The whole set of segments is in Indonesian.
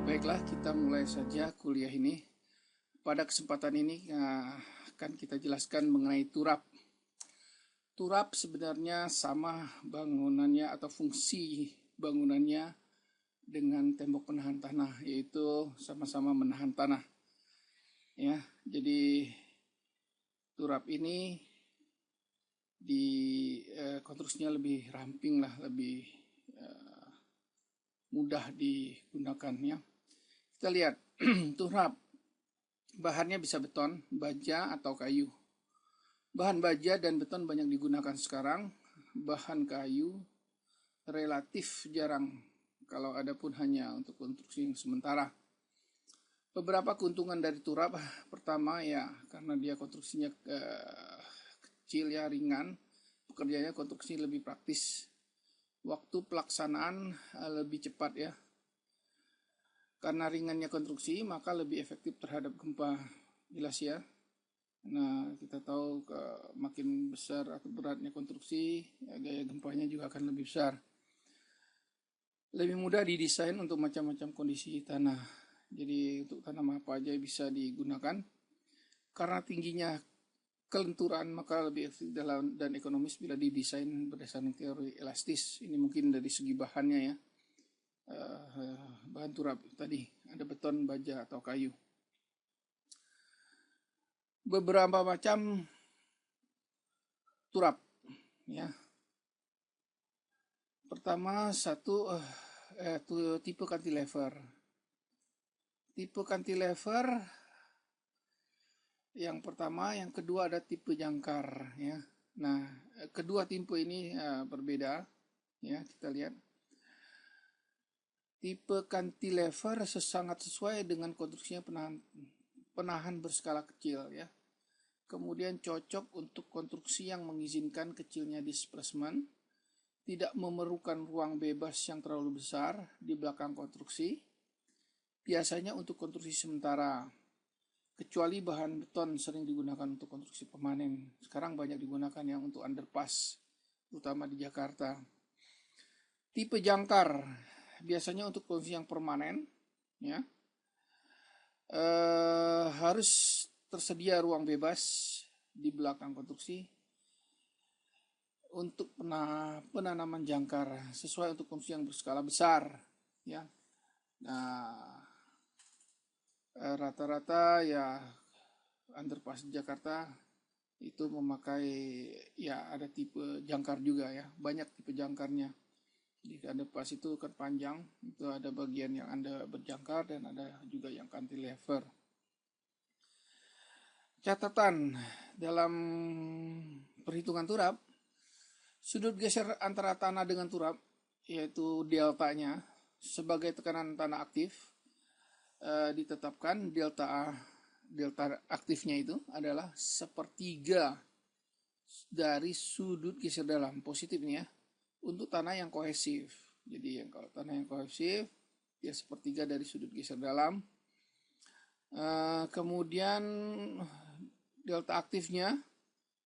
Baiklah, kita mulai saja kuliah ini. Pada kesempatan ini akan kita jelaskan mengenai turap. Turap sebenarnya sama bangunannya atau fungsi bangunannya dengan tembok penahan tanah, yaitu sama-sama menahan tanah. Ya, jadi turap ini konstruksinya lebih ramping lah, lebih mudah digunakan ya. Kita lihat turap, bahannya bisa beton, baja, atau kayu. Bahan baja dan beton banyak digunakan sekarang. Bahan kayu relatif jarang, kalau ada pun hanya untuk konstruksi yang sementara. Beberapa keuntungan dari turap, pertama ya karena dia konstruksinya kecil ya, ringan, pekerjaannya konstruksi lebih praktis. Waktu pelaksanaan lebih cepat ya. Karena ringannya konstruksi, maka lebih efektif terhadap gempa. Jelas ya. Nah, kita tahu makin besar atau beratnya konstruksi, ya, gaya gempanya juga akan lebih besar. Lebih mudah didesain untuk macam-macam kondisi tanah. Jadi untuk tanam apa aja bisa digunakan. Karena tingginya kelenturan, maka lebih efektif dan ekonomis bila didesain berdasarkan teori elastis. Ini mungkin dari segi bahannya ya. Bahan turap tadi ada beton, baja, atau kayu. Beberapa macam turap ya. Pertama tipe cantilever. Tipe cantilever yang pertama, yang kedua ada tipe jangkar ya. Nah, kedua tipe ini berbeda ya, kita lihat. Tipe cantilever sangat sesuai dengan konstruksinya penahan berskala kecil ya. Kemudian cocok untuk konstruksi yang mengizinkan kecilnya displacement, tidak memerlukan ruang bebas yang terlalu besar di belakang konstruksi. Biasanya untuk konstruksi sementara, kecuali bahan beton sering digunakan untuk konstruksi permanen. Sekarang banyak digunakan yang untuk underpass, terutama di Jakarta. Tipe jangkar biasanya untuk konstruksi yang permanen ya. Harus tersedia ruang bebas di belakang konstruksi untuk penanaman jangkar sesuai untuk konstruksi yang berskala besar ya. Nah, rata-rata ya underpass di Jakarta itu memakai ya ada tipe jangkar juga ya, banyak tipe jangkarnya. Di underpass itu kan panjang, itu ada bagian yang Anda berjangkar dan ada juga yang cantilever. Catatan dalam perhitungan turap, sudut geser antara tanah dengan turap, yaitu deltanya sebagai tekanan tanah aktif, ditetapkan delta aktifnya itu adalah sepertiga dari sudut geser dalam, positif nih ya, untuk tanah yang kohesif. Jadi yang kalau tanah yang kohesif dia sepertiga dari sudut geser dalam. Kemudian delta aktifnya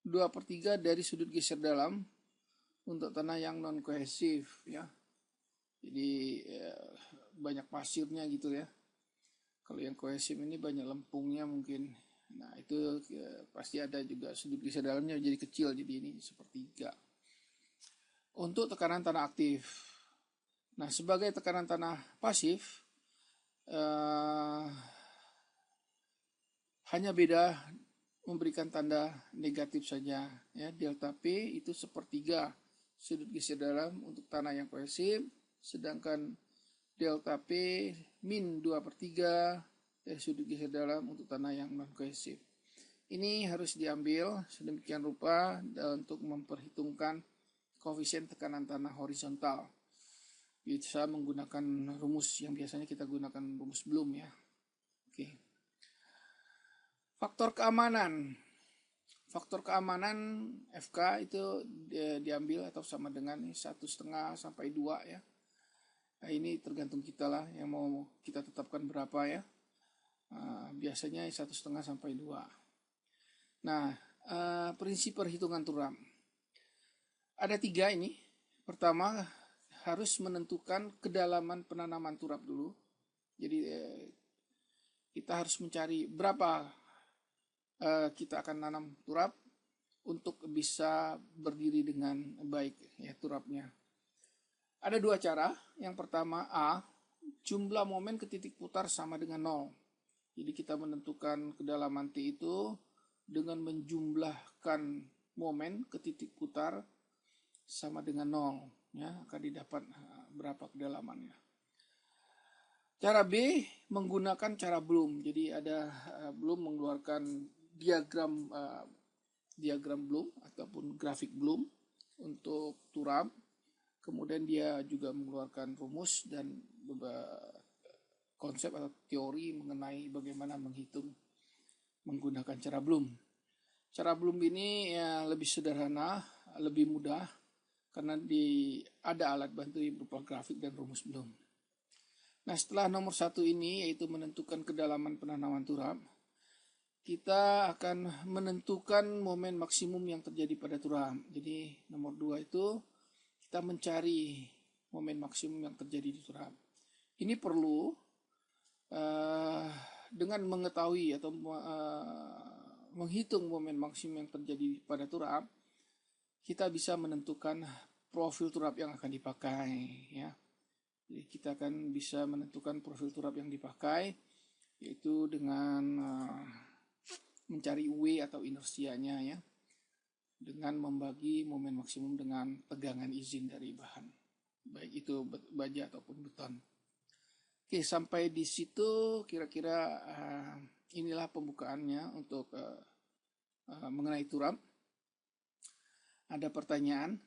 2/3 dari sudut geser dalam untuk tanah yang non kohesif ya. Jadi banyak pasirnya gitu ya. Kalau yang kohesif ini banyak lempungnya mungkin. Nah itu pasti ada juga sudut geser dalamnya jadi kecil, jadi ini sepertiga. Untuk tekanan tanah aktif. Nah, sebagai tekanan tanah pasif, hanya beda memberikan tanda negatif saja. Ya, delta P itu sepertiga sudut geser dalam untuk tanah yang kohesif, sedangkan delta P min 2/3 dari sudut geser dalam untuk tanah yang non kohesif. Ini harus diambil sedemikian rupa untuk memperhitungkan koefisien tekanan tanah horizontal. Bisa menggunakan rumus yang biasanya kita gunakan, rumus Bloom ya. Oke. Faktor keamanan. Faktor keamanan FK itu diambil atau sama dengan 1,5 sampai 2 ya. Nah, ini tergantung kita lah yang mau kita tetapkan berapa ya. Biasanya 1,5 sampai 2. Nah, prinsip perhitungan turap. Ada 3 ini. Pertama, harus menentukan kedalaman penanaman turap dulu. Jadi kita harus mencari berapa kita akan nanam turap untuk bisa berdiri dengan baik ya turapnya. Ada dua cara. Yang pertama A, jumlah momen ke titik putar sama dengan 0. Jadi kita menentukan kedalaman T itu dengan menjumlahkan momen ke titik putar sama dengan 0. Ya, akan didapat berapa kedalamannya. Cara B menggunakan cara Bloom. Jadi ada Bloom mengeluarkan diagram Bloom ataupun grafik Bloom untuk turap. Kemudian dia juga mengeluarkan rumus dan konsep atau teori mengenai bagaimana menghitung menggunakan cara Bloom. Cara Bloom ini ya lebih sederhana, lebih mudah karena ada alat bantu yang berupa grafik dan rumus Bloom. Nah, setelah nomor 1 ini, yaitu menentukan kedalaman penanaman turap, kita akan menentukan momen maksimum yang terjadi pada turap. Jadi, nomor 2 itu, kita mencari momen maksimum yang terjadi di turap. Ini perlu dengan mengetahui atau menghitung momen maksimum yang terjadi pada turap, kita bisa menentukan profil turap yang akan dipakai, ya. Jadi kita akan bisa menentukan profil turap yang dipakai, yaitu dengan mencari W atau inersianya ya, dengan membagi momen maksimum dengan tegangan izin dari bahan, baik itu baja ataupun beton. Oke, sampai di situ kira-kira inilah pembukaannya untuk mengenai turap. Ada pertanyaan?